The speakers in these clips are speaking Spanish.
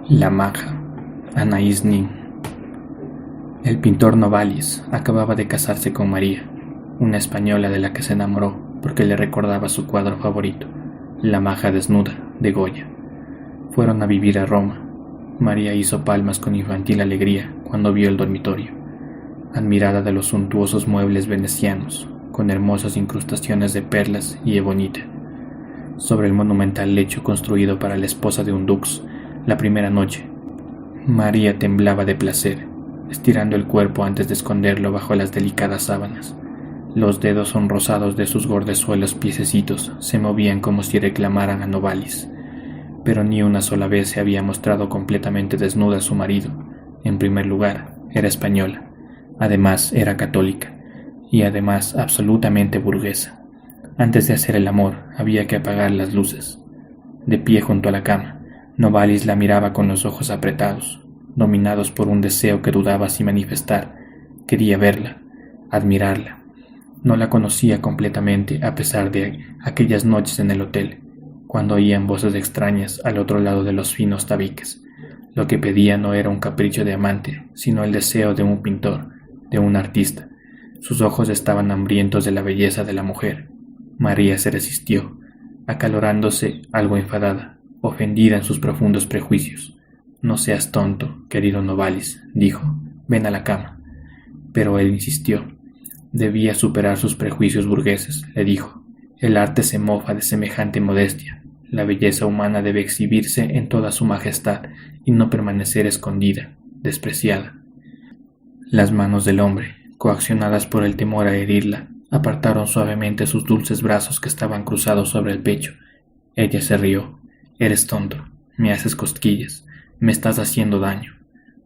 La maja, Anaïs Nin. El pintor Novalis acababa de casarse con María, una española de la que se enamoró porque le recordaba su cuadro favorito, La maja desnuda, de Goya. Fueron a vivir a Roma. María hizo palmas con infantil alegría cuando vio el dormitorio, admirada de los suntuosos muebles venecianos, con hermosas incrustaciones de perlas y ebonita. Sobre el monumental lecho construido para la esposa de un dux, la primera noche, María temblaba de placer, estirando el cuerpo antes de esconderlo bajo las delicadas sábanas. Los dedos sonrosados de sus gordezuelos piececitos se movían como si reclamaran a Novalis, pero ni una sola vez se había mostrado completamente desnuda a su marido. En primer lugar, era española, además era católica, y además absolutamente burguesa. Antes de hacer el amor, había que apagar las luces. De pie junto a la cama, Novalis la miraba con los ojos apretados, dominados por un deseo que dudaba si manifestar. Quería verla, admirarla. No la conocía completamente a pesar de aquellas noches en el hotel, cuando oían voces extrañas al otro lado de los finos tabiques. Lo que pedía no era un capricho de amante, sino el deseo de un pintor, de un artista. Sus ojos estaban hambrientos de la belleza de la mujer. María se resistió, acalorándose algo enfadada, ofendida en sus profundos prejuicios. «No seas tonto, querido Novalis», dijo, «ven a la cama». Pero él insistió. Debía superar sus prejuicios burgueses, le dijo. El arte se mofa de semejante modestia. La belleza humana debe exhibirse en toda su majestad y no permanecer escondida, despreciada. Las manos del hombre, coaccionadas por el temor a herirla, apartaron suavemente sus dulces brazos que estaban cruzados sobre el pecho. Ella se rió. «Eres tonto, me haces cosquillas, me estás haciendo daño».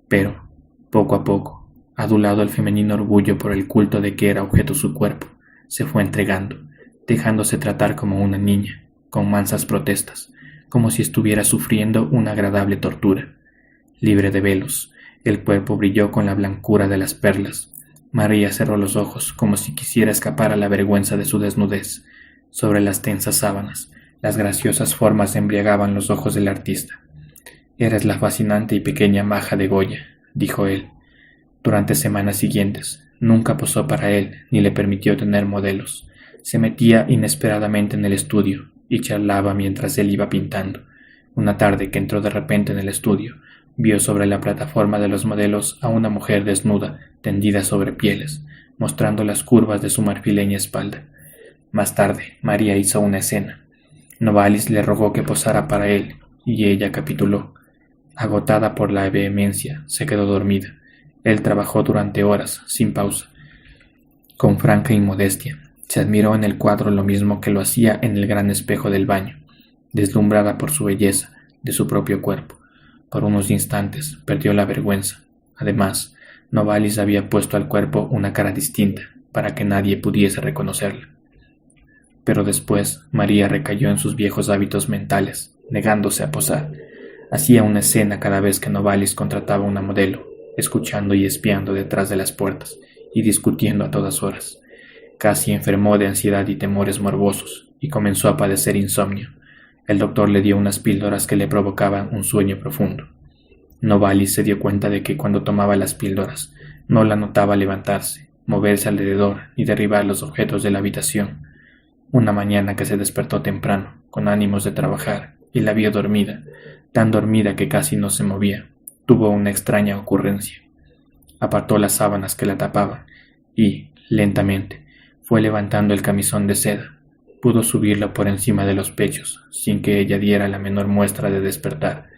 Pero, poco a poco, adulado el femenino orgullo por el culto de que era objeto su cuerpo, se fue entregando, dejándose tratar como una niña, con mansas protestas, como si estuviera sufriendo una agradable tortura. Libre de velos, el cuerpo brilló con la blancura de las perlas. María cerró los ojos como si quisiera escapar a la vergüenza de su desnudez. Sobre las tensas sábanas, las graciosas formas embriagaban los ojos del artista. «Eres la fascinante y pequeña maja de Goya», dijo él. Durante semanas siguientes, nunca posó para él ni le permitió tener modelos. Se metía inesperadamente en el estudio y charlaba mientras él iba pintando. Una tarde que entró de repente en el estudio, vio sobre la plataforma de los modelos a una mujer desnuda, tendida sobre pieles, mostrando las curvas de su marfileña espalda. Más tarde, María hizo una escena. Novalis le rogó que posara para él, y ella capituló. Agotada por la vehemencia, se quedó dormida. Él trabajó durante horas, sin pausa, con franca inmodestia. Se admiró en el cuadro lo mismo que lo hacía en el gran espejo del baño, deslumbrada por su belleza, de su propio cuerpo. Por unos instantes perdió la vergüenza. Además, Novalis había puesto al cuerpo una cara distinta, para que nadie pudiese reconocerla. Pero después María recayó en sus viejos hábitos mentales, negándose a posar. Hacía una escena cada vez que Novalis contrataba una modelo, escuchando y espiando detrás de las puertas, y discutiendo a todas horas. Casi enfermó de ansiedad y temores morbosos, y comenzó a padecer insomnio. El doctor le dio unas píldoras que le provocaban un sueño profundo. Novalis se dio cuenta de que cuando tomaba las píldoras, no la notaba levantarse, moverse alrededor y derribar los objetos de la habitación. Una mañana que se despertó temprano, con ánimos de trabajar, y la vio dormida, tan dormida que casi no se movía, tuvo una extraña ocurrencia. Apartó las sábanas que la tapaban y, lentamente, fue levantando el camisón de seda. Pudo subirlo por encima de los pechos, sin que ella diera la menor muestra de despertar.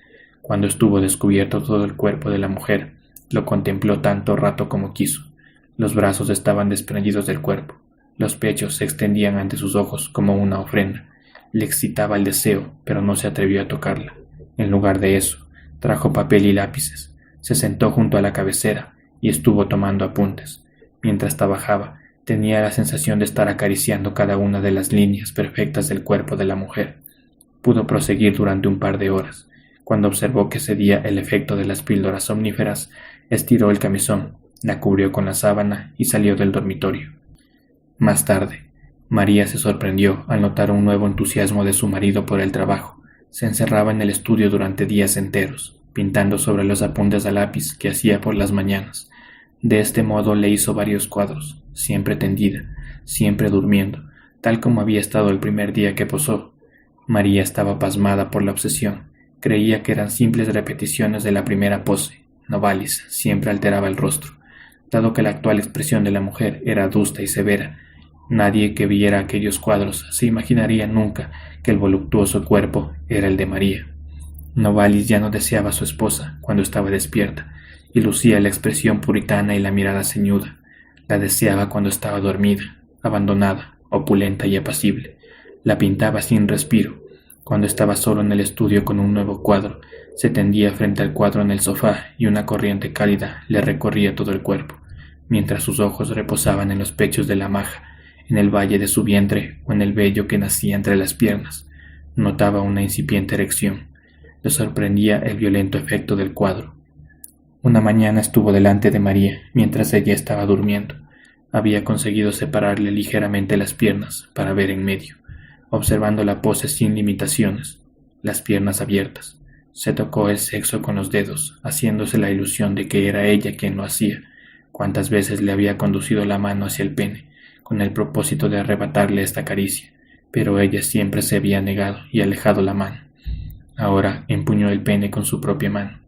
Cuando estuvo descubierto todo el cuerpo de la mujer, lo contempló tanto rato como quiso. Los brazos estaban desprendidos del cuerpo. Los pechos se extendían ante sus ojos como una ofrenda. Le excitaba el deseo, pero no se atrevió a tocarla. En lugar de eso, trajo papel y lápices. Se sentó junto a la cabecera y estuvo tomando apuntes. Mientras trabajaba, tenía la sensación de estar acariciando cada una de las líneas perfectas del cuerpo de la mujer. Pudo proseguir durante un par de horas. Cuando observó que cedía el efecto de las píldoras somníferas, estiró el camisón, la cubrió con la sábana y salió del dormitorio. Más tarde, María se sorprendió al notar un nuevo entusiasmo de su marido por el trabajo. Se encerraba en el estudio durante días enteros. pintando sobre los apuntes a lápiz que hacía por las mañanas. De este modo le hizo varios cuadros, siempre tendida, siempre durmiendo, tal como había estado el primer día que posó. María estaba pasmada por la obsesión. Creía que eran simples repeticiones de la primera pose. Novalis siempre alteraba el rostro. Dado que la actual expresión de la mujer era adusta y severa, nadie que viera aquellos cuadros se imaginaría nunca que el voluptuoso cuerpo era el de María. Novalis ya no deseaba a su esposa cuando estaba despierta, y lucía la expresión puritana y la mirada ceñuda. La deseaba cuando estaba dormida, abandonada, opulenta y apacible. La pintaba sin respiro. Cuando estaba solo en el estudio con un nuevo cuadro, se tendía frente al cuadro en el sofá y una corriente cálida le recorría todo el cuerpo, mientras sus ojos reposaban en los pechos de la maja, en el valle de su vientre o en el vello que nacía entre las piernas. Notaba una incipiente erección. Le sorprendía el violento efecto del cuadro. Una mañana estuvo delante de María mientras ella estaba durmiendo. Había conseguido separarle ligeramente las piernas para ver en medio, observando la pose sin limitaciones, las piernas abiertas. Se tocó el sexo con los dedos, haciéndose la ilusión de que era ella quien lo hacía. Cuántas veces le había conducido la mano hacia el pene, con el propósito de arrebatarle esta caricia, pero ella siempre se había negado y alejado la mano. Ahora empuñó el pene con su propia mano.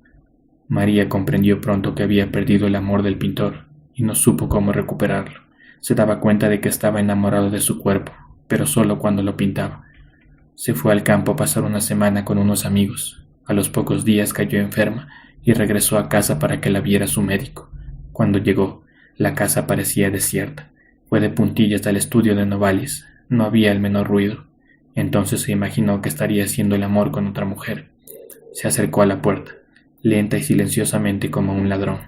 María comprendió pronto que había perdido el amor del pintor y no supo cómo recuperarlo. Se daba cuenta de que estaba enamorado de su cuerpo, pero solo cuando lo pintaba. Se fue al campo a pasar una semana con unos amigos. A los pocos días cayó enferma y regresó a casa para que la viera su médico. Cuando llegó, la casa parecía desierta. Fue de puntillas al estudio de Novalis. No había el menor ruido. Entonces se imaginó que estaría haciendo el amor con otra mujer. Se acercó a la puerta, lenta y silenciosamente como un ladrón.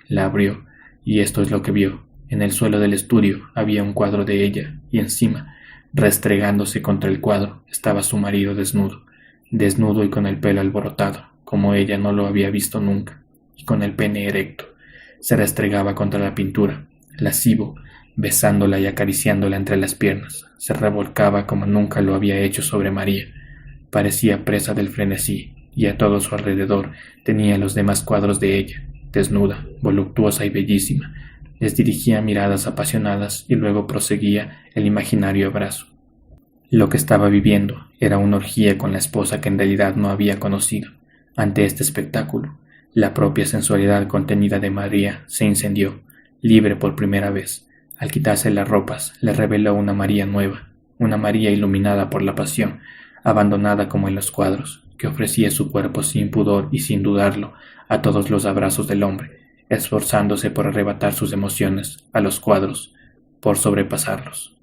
La abrió, y esto es lo que vio. En el suelo del estudio había un cuadro de ella, y encima, restregándose contra el cuadro, estaba su marido desnudo y con el pelo alborotado, como ella no lo había visto nunca, y con el pene erecto. Se restregaba contra la pintura, lascivo, besándola y acariciándola entre las piernas. Se revolcaba como nunca lo había hecho sobre María. Parecía presa del frenesí, y a todo su alrededor tenía los demás cuadros de ella, desnuda, voluptuosa y bellísima. Les dirigía miradas apasionadas y luego proseguía el imaginario abrazo. Lo que estaba viviendo era una orgía con la esposa que en realidad no había conocido. Ante este espectáculo, la propia sensualidad contenida de María se incendió, libre por primera vez. Al quitarse las ropas, le reveló una María nueva, una María iluminada por la pasión, abandonada como en los cuadros, que ofrecía su cuerpo sin pudor y sin dudarlo a todos los abrazos del hombre, esforzándose por arrebatar sus emociones a los cuadros, por sobrepasarlos.